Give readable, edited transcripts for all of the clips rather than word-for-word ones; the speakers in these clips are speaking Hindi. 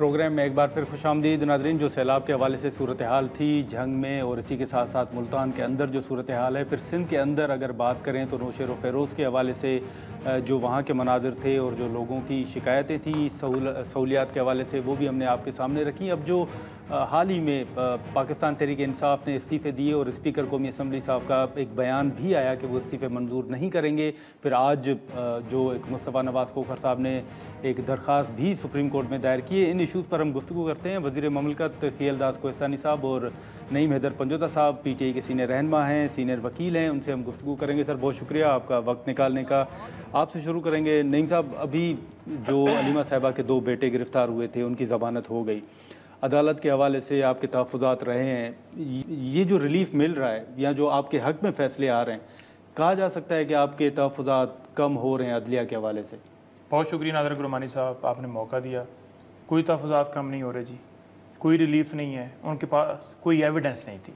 प्रोग्राम में एक बार फिर खुशामदीद नाज़रीन। जो सैलाब के हवाले से सूरत हाल थी जंग में, और इसी के साथ साथ मुल्तान के अंदर जो सूरत हाल है, फिर सिंध के अंदर अगर बात करें तो नौशेर व फ़ेरोज़ के हवाले से जो वहाँ के मनाज़िर थे और जो लोगों की शिकायतें थी सहूलियात के हवाले से, वो भी हमने आपके सामने रखी। अब जो हाल ही में पाकिस्तान तहरीक इंसाफ ने इस्तीफ़े दिए और स्पीकर कौमी असम्बली साहब का एक बयान भी आया कि वो इस्तीफ़े मंजूर नहीं करेंगे। फिर आज जो एक मुस्तफ़ा नवाज़ खोखर साहब ने एक दरख्वास्त भी सुप्रीम कोर्ट में दायर की है। इन इशूज़ पर हम गुफ्तगू करते हैं। वज़ीर ममलकत खियलदास कोहिस्तानी साहब और नईम हैदर पंजोता साहब PTI के सीनियर रहनुमा हैं, सीनियर वकील हैं, उनसे हम गुफ्तगू करेंगे। सर बहुत शुक्रिया आपका वक्त निकालने का। आपसे शुरू करेंगे नईम साहब। अभी जो अलीमा साहिबा के 2 बेटे गिरफ़्तार हुए थे, उनकी ज़मानत हो गई। अदालत के हवाले से आपके तहफ़्फ़ुज़ात रहे हैं, ये जो रिलीफ मिल रहा है या जो आपके हक़ में फ़ैसले आ रहे हैं, कहा जा सकता है कि आपके तहफ़्फ़ुज़ात कम हो रहे हैं अदलिया के हवाले से? बहुत शुक्रिया नादर गुरमानी साहब, आपने मौका दिया। कोई तहफ़्फ़ुज़ात कम नहीं हो रहे जी, कोई रिलीफ नहीं है, उनके पास कोई एविडेंस नहीं थी।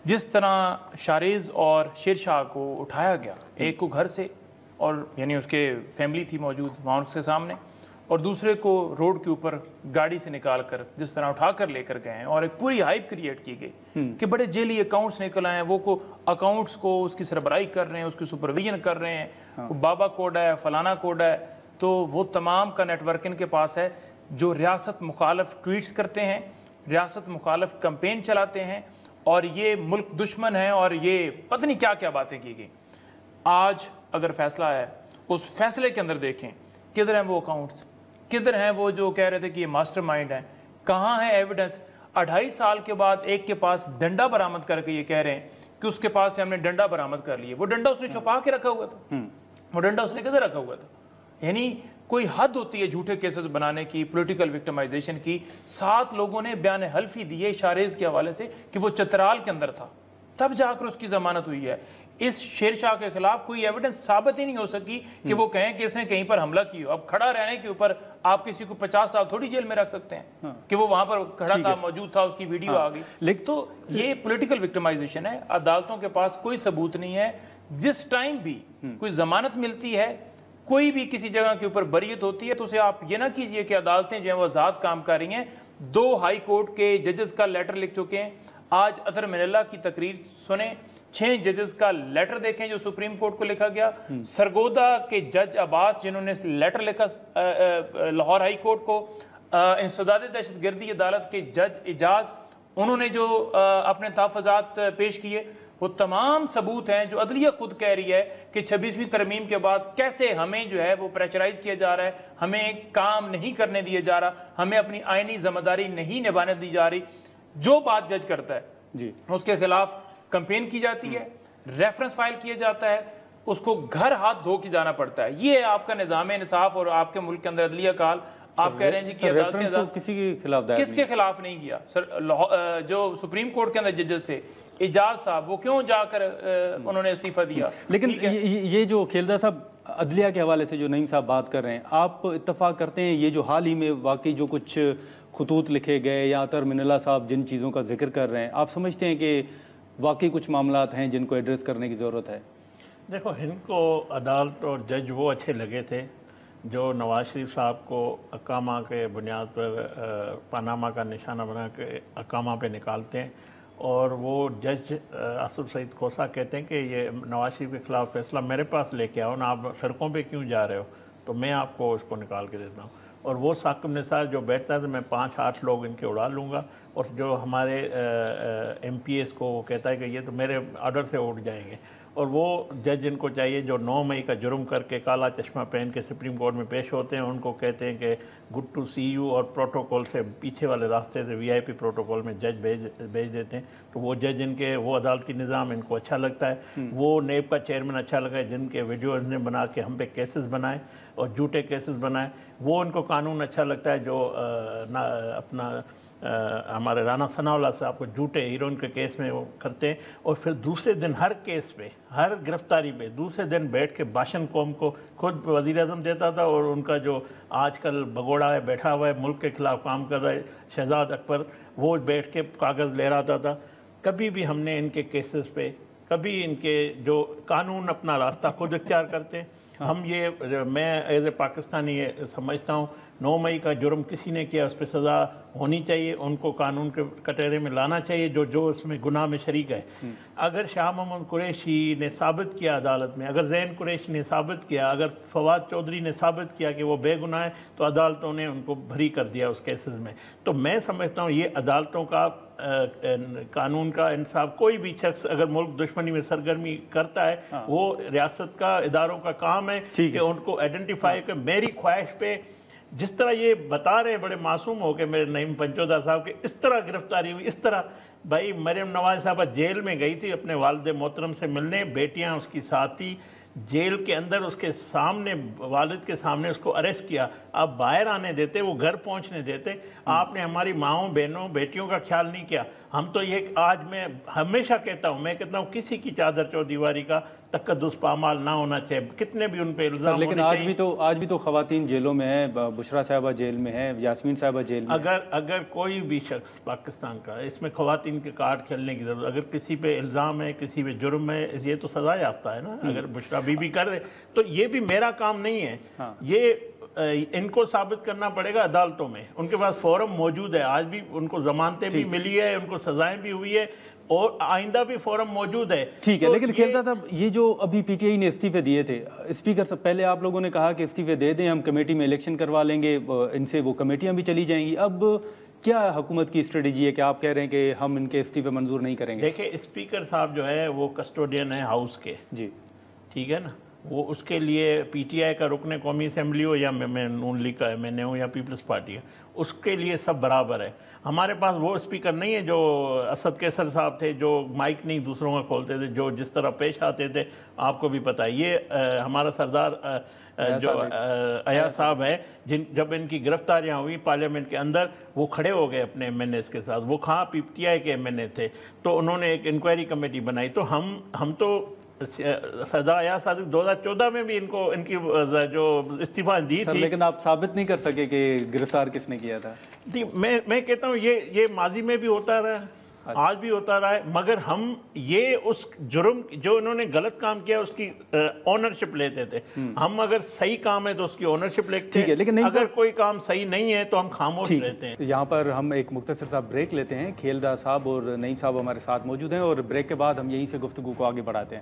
जिस तरह शारेज़ और शेरशाह को उठाया गया, एक को घर से और यानी उसके फैमिली थी मौजूद वहाँ उसके सामने, और दूसरे को रोड के ऊपर गाड़ी से निकाल कर जिस तरह उठा कर लेकर गए हैं, और एक पूरी हाइप क्रिएट की गई कि बड़े जेली अकाउंट्स निकल आए हैं, वो को अकाउंट्स को उसकी सरबराही कर रहे हैं, उसकी सुपरविजन कर रहे हैं। हाँ। बाबा कोड है, फलाना कोड है, तो वो तमाम का नेटवर्क इनके पास है, जो रियासत मुखालफ ट्वीट्स करते हैं, रियासत मुखालफ कैंपेन चलाते हैं, और ये मुल्क दुश्मन है, और ये पता नहीं क्या क्या बातें की गई। आज अगर फैसला है, उस फैसले के अंदर देखें किधर हैं वो अकाउंट्स, किधर हैं वो जो कह रहे थे कि ये मास्टरमाइंड है, कहाँ है एविडेंस। 2.5 साल के बाद एक के पास डंडा बरामद करके ये कह रहे हैं कि उसके पास से हमने डंडा बरामद कर लिया। वो डंडा उसने छुपा के रखा हुआ था, वो डंडा उसने किधर रखा हुआ था। यानी कोई हद होती है झूठे केसेस बनाने की, पॉलिटिकल विक्टिमाइजेशन की। 7 लोगों ने बयान हल्फी दिए शारेज़ के हवाले से कि वो चतराल के अंदर था, तब जाकर उसकी जमानत हुई है। इस शेरशाह के खिलाफ कोई एविडेंस साबित ही नहीं हो सकी कि वो कहें कि इसने कहीं पर हमला किया। अब खड़ा रहने के ऊपर आप किसी को 50 साल थोड़ी जेल में रख सकते हैं। हाँ। कि वो वहां पर खड़ा था, मौजूद था, उसकी वीडियो आ गई। लेकिन तो ये पॉलिटिकल विक्टिमाइजेशन है। अदालतों के पास कोई सबूत नहीं है। जिस टाइम भी कोई जमानत मिलती है, कोई भी किसी जगह के ऊपर बरीयत होती है, तो उसे आप ये ना कीजिए कि अदालतें जो है वो आजाद काम कर रही हैं। 2 हाई कोर्ट के जजेस का लेटर लिख चुके हैं। आज अतर मिनल्ला की तकरीर सुने, 6 जजेस का लेटर देखें जो सुप्रीम कोर्ट को लिखा गया। सरगोदा के जज अब्बास जिन्होंने लेटर लिखा लाहौर हाई कोर्ट को, इंसदाद दहशतगर्दी अदालत के जज इजाज, उन्होंने जो अपने तहफ़्फ़ुज़ात पेश किए, वो तमाम सबूत हैं जो अदलिया खुद कह रही है कि 26वीं तरमीम के बाद कैसे हमें जो है वो प्रेशराइज किया जा रहा है, हमें काम नहीं करने दिया जा रहा, हमें अपनी आईनी जिम्मेदारी नहीं निभाने दी जा रही। जो बात जज करता है जी, उसके खिलाफ कंपेन की जाती है, रेफरेंस फाइल किया जाता है, उसको घर हाथ धो के जाना पड़ता है। ये आपका निज़ाम इंसाफ और आपके मुल्क के अंदर अदलिया काल। आप कह रहे हैं जी कि अदालतें किसी के खिलाफ किसके खिलाफ नहीं किया सर। जो सुप्रीम कोर्ट के अंदर जजेस थे, इजाज साहब, वो क्यों जाकर उन्होंने इस्तीफा दिया? लेकिन ये जो खेलदा साहब अदलिया के हवाले से जो नईम साहब बात कर रहे हैं, आप इत्तफाक करते हैं ये जो हाल ही में वाकई जो कुछ खतूत लिखे गए या अतर मिनल्ला साहब जिन चीज़ों का जिक्र कर रहे हैं, आप समझते हैं कि वाकई कुछ मामलात हैं जिनको एड्रेस करने की ज़रूरत है? देखो, इनको अदालत और जज वो अच्छे लगे थे जो नवाज शरीफ साहब को अकामा के बुनियाद पर पनामा का निशाना बना के अकामा पे निकालते हैं, और वो जज असद सईद खोसा कहते हैं कि ये नवाज शरीफ के ख़िलाफ़ फैसला मेरे पास लेके आओ ना, आप सड़कों पे क्यों जा रहे हो, तो मैं आपको उसको निकाल के देता हूँ। और वो साकिब निसार जो बैठता है तो मैं 5-8 लोग इनके उड़ा लूँगा, और जो हमारे MPs को वो कहता है कि ये तो मेरे ऑर्डर से उठ जाएंगे। और वो जज इनको चाहिए जो 9 मई का जुर्म करके काला चश्मा पहन के सुप्रीम कोर्ट में पेश होते हैं, उनको कहते हैं कि गुड टू सी यू, और प्रोटोकॉल से पीछे वाले रास्ते से VIP प्रोटोकॉल में जज भेज देते हैं। तो वो जज इनके, वो अदालती निज़ाम इनको अच्छा लगता है। वो नेब का चेयरमैन अच्छा लगा है जिनके वीडियो इन्होंने बना के हम पे केसेस बनाए और झूठे केसेस बनाए। वो उनको कानून अच्छा लगता है जो हमारे राना सनाउल्लाह साहब को झूठे हीरोइन के केस में वो करते हैं, और फिर दूसरे दिन हर केस पे, हर गिरफ्तारी पे दूसरे दिन बैठ के भाषण कौम को खुद वज़ीर-ए-आज़म देता था। और उनका जो आजकल भगोड़ा है, बैठा हुआ है, मुल्क के खिलाफ काम कर रहा है, शहजाद अकबर, वो बैठ के कागज़ ले रहा था। कभी भी हमने इनके केसेस पे, कभी इनके जो कानून अपना रास्ता खुद इख्तियार करते हैं। हम ये, मैं एज ए पाकिस्तानी ये समझता हूँ 9 मई का जुर्म किसी ने किया उस पर सज़ा होनी चाहिए, उनको कानून के कटहरे में लाना चाहिए जो उसमें गुनाह में शरीक है। अगर शाह मोहम्मद कुरैशी ने साबित किया अदालत में, अगर जैन कुरैशी ने साबित किया, अगर फवाद चौधरी ने साबित किया कि वो बेगुनाह है, तो अदालतों ने उनको भरी कर दिया उस केसेस में। तो मैं समझता हूँ ये अदालतों का कानून का इंसाफ, कोई भी शख्स अगर मुल्क दुश्मनी में सरगर्मी करता है, वो रियासत का इदारों का काम है कि उनको आइडेंटिफाई कर। मेरी ख्वाहिश पे जिस तरह ये बता रहे हैं बड़े मासूम हो के मेरे नईम पंचोदा साहब के, इस तरह गिरफ्तारी हुई, इस तरह भाई मरियम नवाज साहबा जेल में गई थी अपने वालिद मोहतरम से मिलने, बेटियां उसकी साथी जेल के अंदर उसके सामने, वालिद के सामने उसको अरेस्ट किया। आप बाहर आने देते, वो घर पहुंचने देते, आपने हमारी माओं बहनों बेटियों का ख्याल नहीं किया। हम तो ये आज मैं हमेशा कहता हूँ, मैं कहता हूँ किसी की चादर चौदीवारी का तकद्दुस पामाल ना होना चाहिए, कितने भी उन पे इल्जाम। लेकिन आज भी तो खवातीन जेलों में है, बुशरा साहबा जेल में है, यास्मीन साहबा जेल में। अगर कोई भी शख्स पाकिस्तान का, इसमें खवातीन के कार्ड खेलने की जरूरत, अगर किसी पे इल्ज़ाम है, किसी पे जुर्म है, ये तो सज़ा याफ्ता है ना। अगर बुशरा बीबी कर रहे तो ये भी मेरा काम नहीं है। ये इनको साबित करना पड़ेगा अदालतों में, उनके पास फोरम मौजूद है, आज भी उनको जमानतें भी मिली है, उनको सजाएं भी हुई है और आइंदा भी फोरम मौजूद है। ठीक है, तो लेकिन खेलता था ये जो अभी पीटीआई ने इस्तीफे दिए थे, स्पीकर से पहले आप लोगों ने कहा कि इस्तीफे दे दें, हम कमेटी में इलेक्शन करवा लेंगे, इनसे वो कमेटियां भी चली जाएंगी। अब क्या हुकूमत की स्ट्रेटेजी है कि आप कह रहे हैं कि हम इनके इस्तीफे मंजूर नहीं करेंगे? देखिए, स्पीकर साहब जो है वो कस्टोडियन है हाउस के जी, ठीक है ना। वो उसके लिए पीटीआई का रुकने कौमी असम्बली हो या मैं नून लीग का एमएनए हूँ या पीपल्स पार्टी है, उसके लिए सब बराबर है। हमारे पास वो स्पीकर नहीं है जो असद कैसर साहब थे, जो माइक नहीं दूसरों का खोलते थे, जो जिस तरह पेश आते थे, आपको भी पता है। ये हमारा सरदार जो अयाज साहब है, जब इनकी गिरफ्तारियां हुई पार्लियामेंट के अंदर, वो खड़े हो गए अपने एमएनएस के साथ। वो कहाँ पीटीआई के एमएनए थे, तो उन्होंने एक इंक्वायरी कमेटी बनाई। तो हम तो सदा अयाज साहब 2014 में भी इनकी जो इस्तीफा दी थी। लेकिन आप साबित नहीं कर सके कि गिरफ्तार किसने किया था। मैं कहता हूँ ये माजी में भी होता रहा, आज भी होता रहा है, मगर हम ये उस जुर्म जो इन्होंने गलत काम किया उसकी ऑनरशिप लेते थे। हम अगर सही काम है तो उसकी ऑनरशिप लेते हैं, लेकिन अगर कोई काम सही नहीं है तो हम खामोश रहते हैं। यहाँ पर हम एक मुख्तसर सा ब्रेक लेते हैं। खेलदा साहब और नईम साहब हमारे साथ मौजूद हैं और ब्रेक के बाद हम यहीं से गुफ्तगू को आगे बढ़ाते हैं।